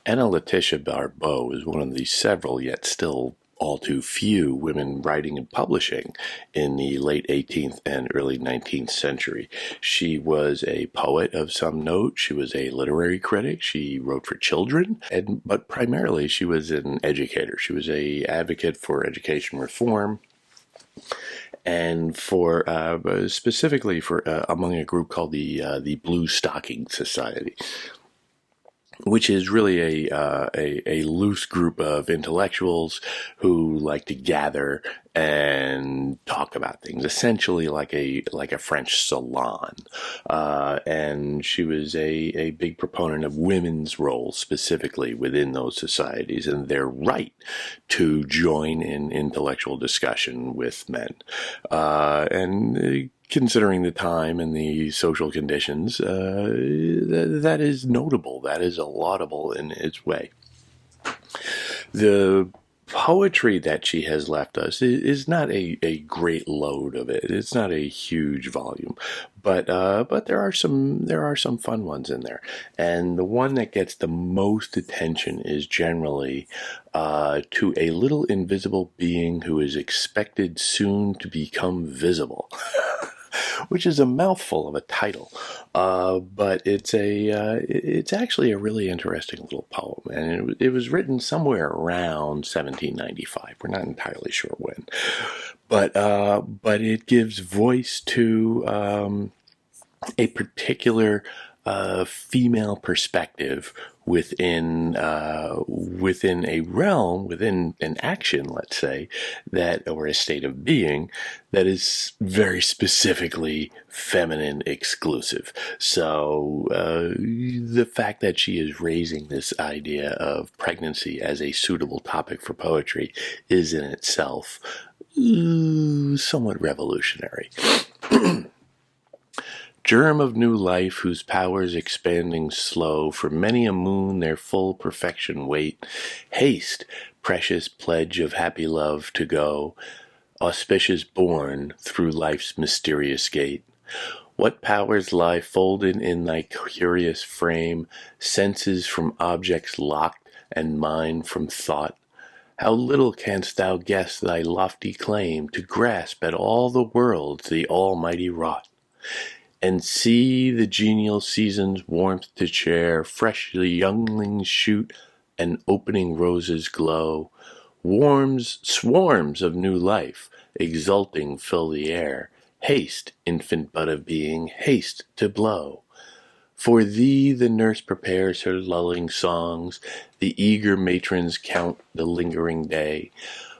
Anna Laetitia Barbauld is one of the several, yet still all too few, women writing and publishing in the late 18th and early 19th century. She was a poet of some note. She was a literary critic. She wrote for children, but primarily she was an educator. She was a advocate for education reform and for specifically for among a group called the Blue Stocking Society, which is really a loose group of intellectuals who like to gather and talk about things, essentially like a French salon. And she was a big proponent of women's roles specifically within those societies and their right to join in intellectual discussion with men. And considering the time and the social conditions, that is notable. That is laudable in its way. The poetry that she has left us is not a great load of it. It's not a huge volume, but there are some fun ones in there. And the one that gets the most attention is generally to a little invisible being who is expected soon to become visible. Which is a mouthful of a title, but it's actually a really interesting little poem, and it was written somewhere around 1795. We're not entirely sure when, but it gives voice to a particular female perspective within a realm, within an action, let's say, that, or a state of being that is very specifically feminine exclusive. So the fact that she is raising this idea of pregnancy as a suitable topic for poetry is in itself somewhat revolutionary. Germ of new life, whose powers expanding slow, for many a moon their full perfection wait. Haste, precious pledge of happy love, to go, auspicious born, through life's mysterious gate. What powers lie folded in thy curious frame, senses from objects locked, and mind from thought? How little canst thou guess thy lofty claim to grasp at all the worlds the Almighty wrought, and see the genial season's warmth to share, freshly younglings shoot, and opening roses glow. Swarms of new life, exulting, fill the air. Haste, infant bud of being, haste to blow. For thee the nurse prepares her lulling songs, the eager matrons count the lingering day.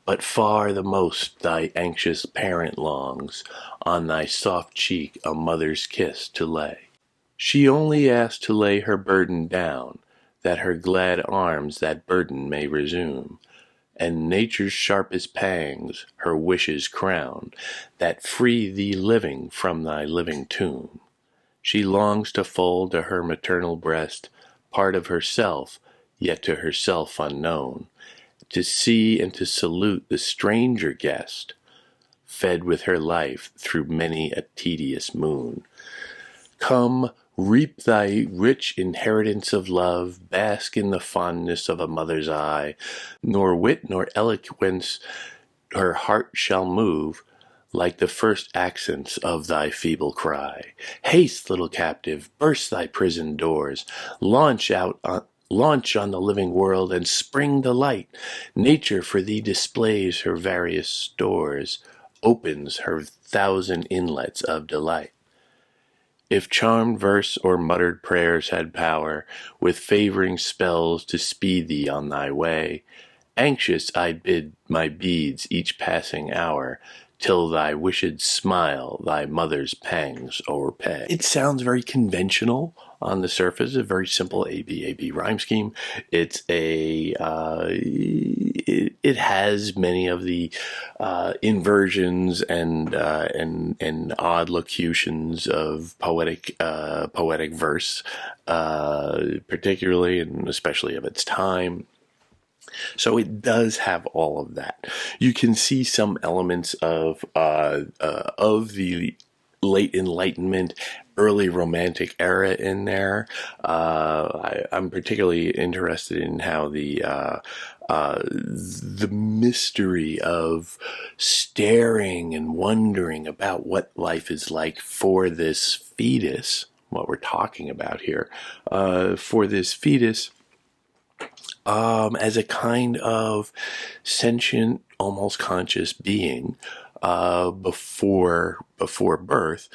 But far the most thy anxious parent longs on thy soft cheek a mother's kiss to lay. She only asks to lay her burden down, that her glad arms that burden may resume, and nature's sharpest pangs her wishes crown, that free thee living from thy living tomb. She longs to fold to her maternal breast part of herself, yet to herself unknown, to see and to salute the stranger guest, fed with her life through many a tedious moon. Come, reap thy rich inheritance of love, bask in the fondness of a mother's eye, nor wit nor eloquence her heart shall move, like the first accents of thy feeble cry. Haste, little captive, burst thy prison doors, launch on the living world, and spring the light. Nature for thee displays her various stores, opens her thousand inlets of delight. If charmed verse or muttered prayers had power, with favoring spells to speed thee on thy way, anxious I'd bid my beads each passing hour, till thy wished smile thy mother's pangs o'erpay. It sounds very conventional on the surface, a very simple A-B rhyme scheme. It's it has many of the inversions and odd locutions of poetic verse, particularly and especially of its time. So it does have all of that. You can see some elements of the late Enlightenment, early romantic era in there. I'm particularly interested in how the mystery of staring and wondering about what life is like for this fetus, what we're talking about here, for this fetus, as a kind of sentient, almost conscious being before birth,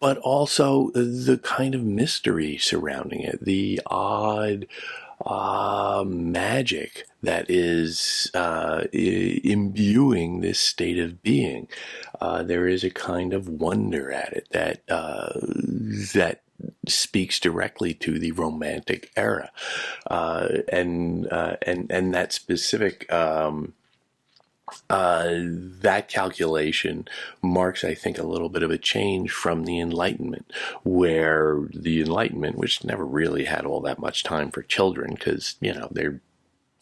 but also the kind of mystery surrounding it, the odd magic that is imbuing this state of being. There is a kind of wonder at it that speaks directly to the Romantic era, and that specific. That calculation marks, I think, a little bit of a change from the Enlightenment, where the Enlightenment, which never really had all that much time for children because, they're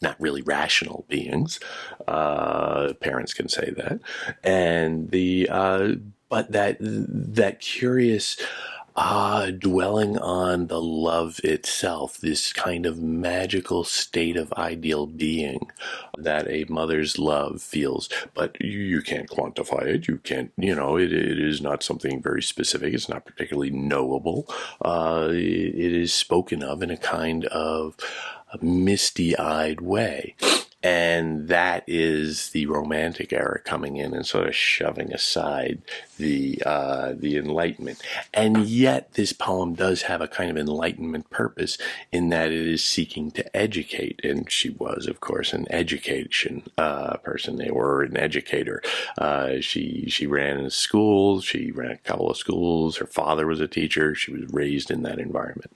not really rational beings. Parents can say that. And but that curious dwelling on the love itself, this kind of magical state of ideal being that a mother's love feels, but you can't quantify it. You can't, it is not something very specific. It's not particularly knowable. It is spoken of in a kind of a misty-eyed way. And that is the Romantic era coming in and sort of shoving aside the Enlightenment. And yet, this poem does have a kind of Enlightenment purpose in that it is seeking to educate. And she was, of course, an education person, or an educator. She ran a school. She ran a couple of schools. Her father was a teacher. She was raised in that environment.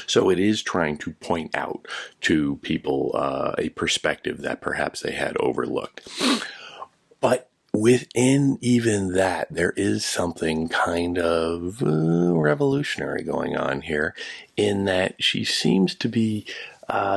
So it is trying to point out to people a perspective that perhaps they had overlooked. But within even that, there is something kind of revolutionary going on here, in that she seems to be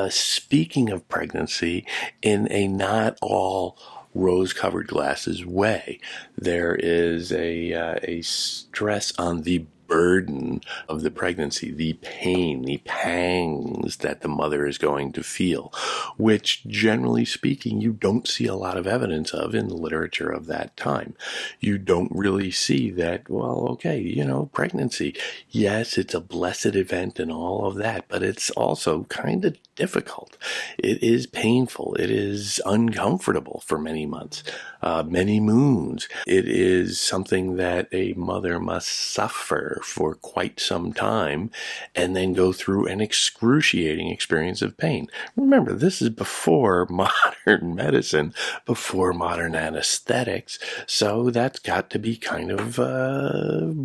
speaking of pregnancy in a not all rose-colored glasses way. There is a stress on the burden of the pregnancy, the pain, the pangs that the mother is going to feel, which, generally speaking, you don't see a lot of evidence of in the literature of that time. You don't really see that, well, okay, pregnancy, yes, it's a blessed event and all of that, but it's also kind of difficult. It is painful. It is uncomfortable for many months, many moons. It is something that a mother must suffer for quite some time and then go through an excruciating experience of pain. Remember, this is before modern medicine, before modern anesthetics, so that's got to be kind of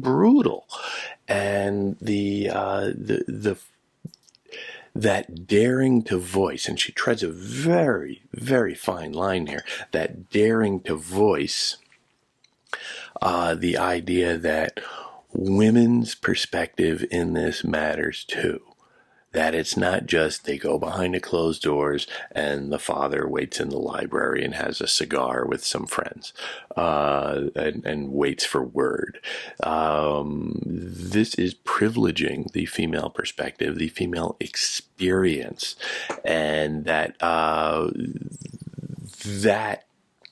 brutal. And that daring to voice, and she treads a very, very fine line here, that daring to voice the idea that women's perspective in this matters too. That it's not just they go behind the closed doors and the father waits in the library and has a cigar with some friends and waits for word. This is privileging the female perspective, the female experience, and that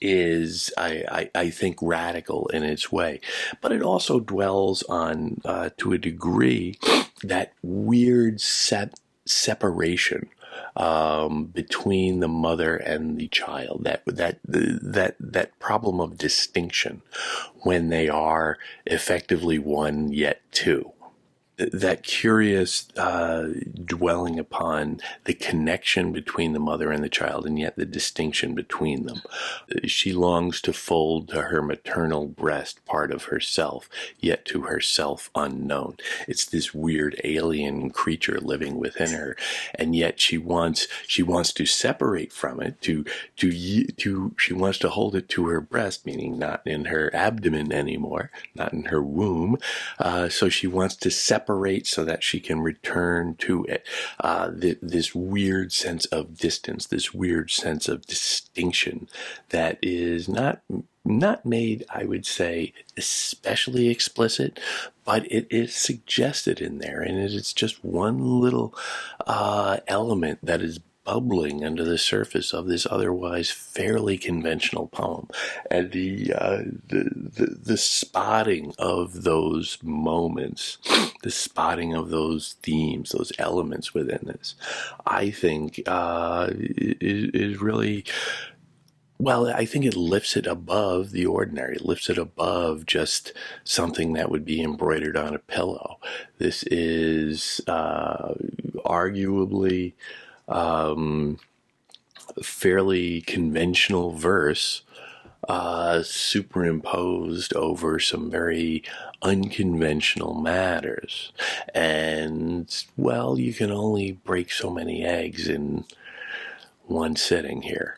is, I think, radical in its way. But it also dwells on, to a degree, that weird separation between the mother and the child, that problem of distinction when they are effectively one yet two. That curious dwelling upon the connection between the mother and the child, and yet the distinction between them. She longs to fold to her maternal breast part of herself, yet to herself unknown. It's this weird alien creature living within her, and yet she wants to separate from it. She wants to hold it to her breast, meaning not in her abdomen anymore, not in her womb. So she wants to separate so that she can return to it. This weird sense of distance, this weird sense of distinction that is not made, I would say, especially explicit, but it is suggested in there, and it is just one little element that is bubbling under the surface of this otherwise fairly conventional poem, and the spotting of those moments, the spotting of those themes, those elements within this, I think is really, well, I think it lifts it above the ordinary, lifts it above just something that would be embroidered on a pillow. This is arguably fairly conventional verse superimposed over some very unconventional matters. And, well, you can only break so many eggs in one sitting here.